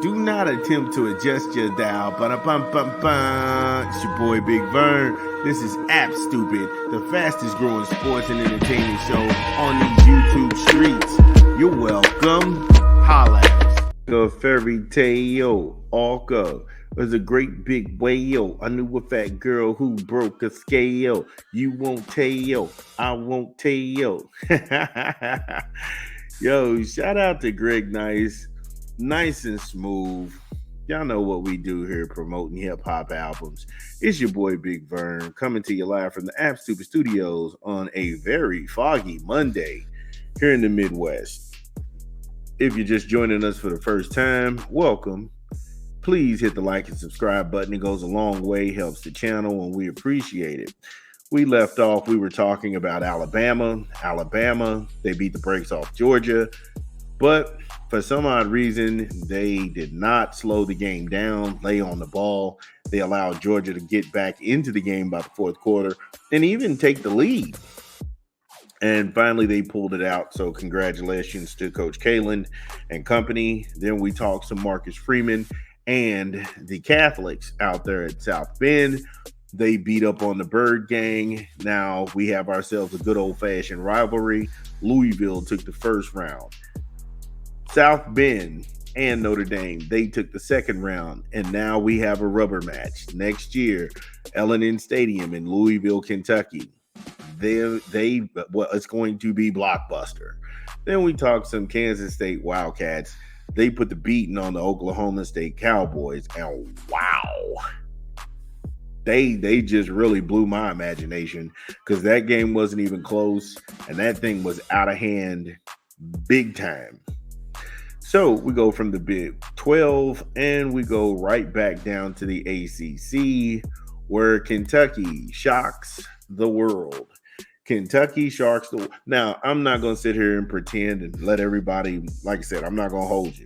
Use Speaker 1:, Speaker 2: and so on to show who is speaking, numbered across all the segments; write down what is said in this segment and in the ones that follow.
Speaker 1: Do not attempt to adjust your dial. Ba-da-bum-bum-bum. It's your boy Big Vern. This is App Stupid, the fastest growing sports and entertainment show on these YouTube streets. You're welcome. Holla at us. A fairy tale. Orca was a great big whale. I knew a fat girl who broke a scale. You won't tell. I won't tell. Yo, shout out to Greg Nice. Nice and smooth. Y'all know what we do here promoting hip hop albums. It's your boy Big Vern coming to you live from the App Stupid Studios on a very foggy Monday here in the Midwest. If you're just joining us for the first time, welcome. Please hit the like and subscribe button. It goes a long way, helps the channel, and we appreciate it. We left off, we were talking about Alabama. They beat the brakes off Georgia, but for some odd reason, they did not slow the game down, lay on the ball. They allowed Georgia to get back into the game by the fourth quarter and even take the lead. And finally, they pulled it out. So congratulations to Coach Kalen and company. Then we talked to Marcus Freeman and the Catholics out there at South Bend. They beat up on the Bird Gang. Now we have ourselves a good old-fashioned rivalry. Louisville took the first round. South Bend and Notre Dame, they took the second round, and now we have a rubber match next year, L&N Stadium in Louisville, Kentucky. It's going to be blockbuster. Then we talked some Kansas State Wildcats. They put the beating on the Oklahoma State Cowboys, and wow, they just really blew my imagination because that game wasn't even close, and that thing was out of hand big time. So we go from the Big 12 and we go right back down to the ACC where Kentucky shocks the world. Kentucky sharks the world. Now, I'm not going to sit here and pretend and let everybody, like I said, I'm not going to hold you.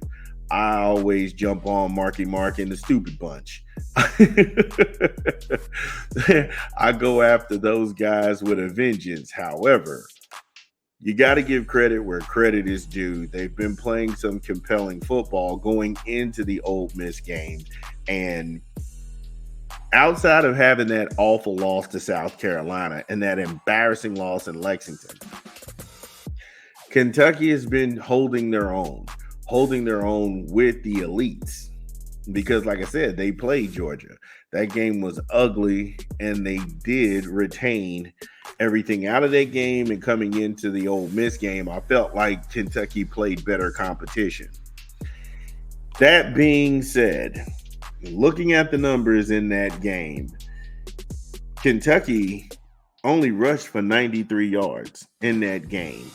Speaker 1: I always jump on Marky Mark and the stupid bunch. I go after those guys with a vengeance. However, you got to give credit where credit is due. They've been playing some compelling football going into the Ole Miss game. And outside of having that awful loss to South Carolina and that embarrassing loss in Lexington, Kentucky has been holding their own with the elites. Because, like I said, they played Georgia. That game was ugly, and they did retain everything out of that game. And coming into the Ole Miss game, I felt like Kentucky played better competition. That being said, looking at the numbers in that game, Kentucky only rushed for 93 yards in that game,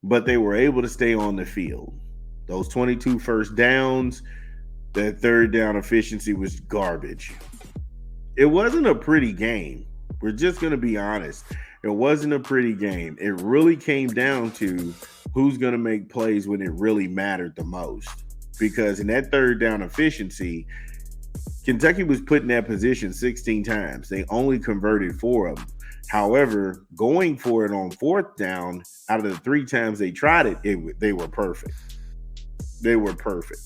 Speaker 1: but they were able to stay on the field. Those 22 first downs, that third down efficiency was garbage. It wasn't a pretty game. We're just going to be honest. It wasn't a pretty game. It really came down to who's going to make plays when it really mattered the most. Because in that third down efficiency, Kentucky was put in that position 16 times. They only converted 4 of them. However, going for it on fourth down, out of the 3 times they tried it, they were perfect. They were perfect.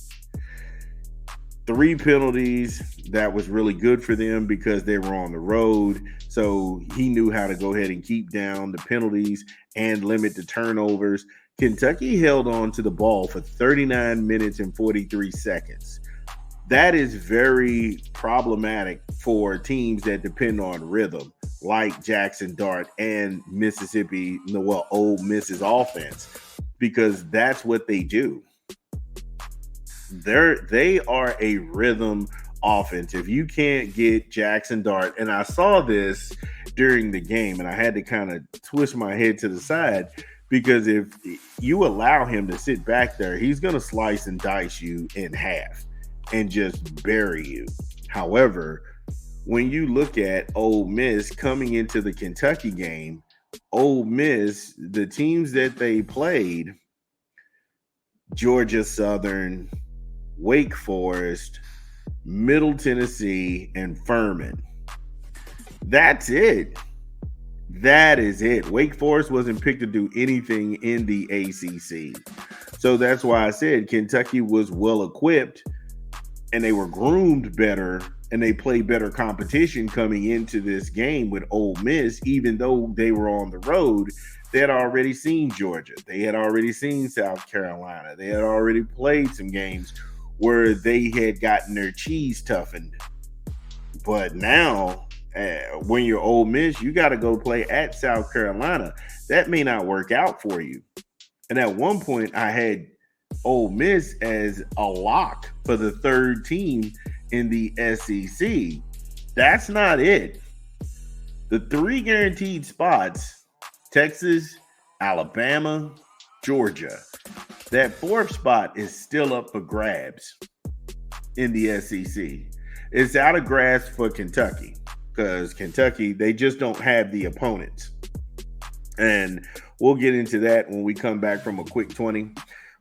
Speaker 1: 3 penalties, that was really good for them because they were on the road. So he knew how to go ahead and keep down the penalties and limit the turnovers. Kentucky held on to the ball for 39 minutes and 43 seconds. That is very problematic for teams that depend on rhythm, like Jackson Dart and Ole Miss's offense, because that's what they do. They are a rhythm offense. If you can't get Jackson Dart, and I saw this during the game, and I had to kind of twist my head to the side, because if you allow him to sit back there, he's going to slice and dice you in half and just bury you. However, when you look at Ole Miss coming into the Kentucky game, Ole Miss, the teams that they played, Georgia Southern, Wake Forest, Middle Tennessee, and Furman. That's it. That is it. Wake Forest wasn't picked to do anything in the ACC. So that's why I said Kentucky was well equipped and they were groomed better and they played better competition coming into this game with Ole Miss, even though they were on the road. They had already seen Georgia. They had already seen South Carolina. They had already played some games where they had gotten their cheese toughened. But now, when you're Ole Miss, you got to go play at South Carolina. That may not work out for you. And at one point, I had Ole Miss as a lock for the third team in the SEC. That's not it. The three guaranteed spots, Texas, Alabama, Georgia. That fourth spot is still up for grabs in the SEC. It's out of grasp for Kentucky because Kentucky, they just don't have the opponents. And we'll get into that when we come back from a quick 20.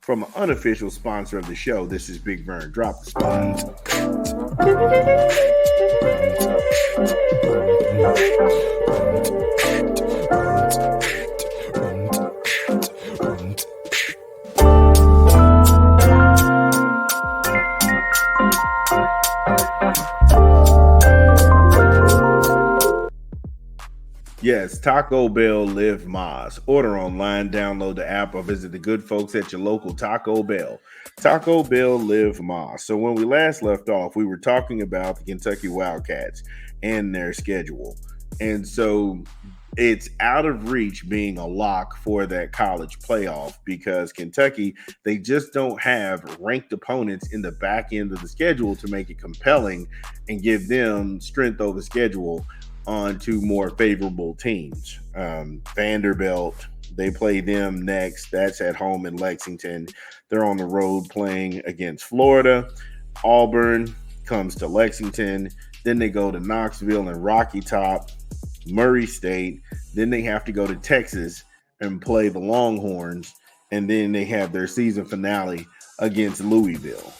Speaker 1: From an unofficial sponsor of the show, this is Big Vern. Drop the spot. Yes, Taco Bell Live Mas. Order online, download the app, or visit the good folks at your local Taco Bell. Taco Bell Live Mas. So when we last left off, we were talking about the Kentucky Wildcats and their schedule. And so it's out of reach being a lock for that college playoff because Kentucky, they just don't have ranked opponents in the back end of the schedule to make it compelling and give them strength over schedule onto more favorable teams. Vanderbilt, they play them next. That's at home in Lexington. They're on the road playing against Florida. Auburn comes to Lexington. Then they go to Knoxville and Rocky Top, Murray State. Then they have to go to Texas and play the Longhorns. And then they have their season finale against Louisville.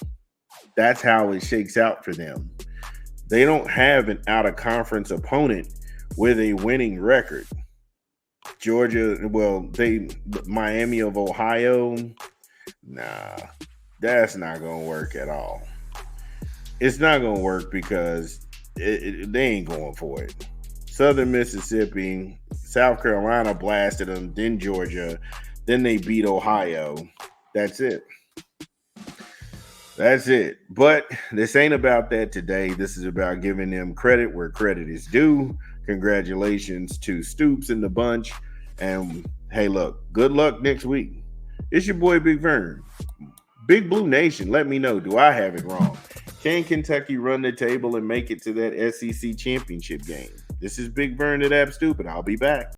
Speaker 1: That's how it shakes out for them. They don't have an out-of-conference opponent with a winning record. Georgia, Miami of Ohio, nah, that's not going to work at all. It's not going to work because they ain't going for it. Southern Mississippi, South Carolina blasted them, then Georgia, then they beat Ohio. That's it. That's it. But this ain't about that today. This is about giving them credit where credit is due. Congratulations to Stoops and the bunch. And hey, look, good luck next week. It's your boy Big Vern. Big Blue Nation, let me know. Do I have it wrong? Can Kentucky run the table and make it to that SEC championship game? This is Big Vern at App Stupid. I'll be back.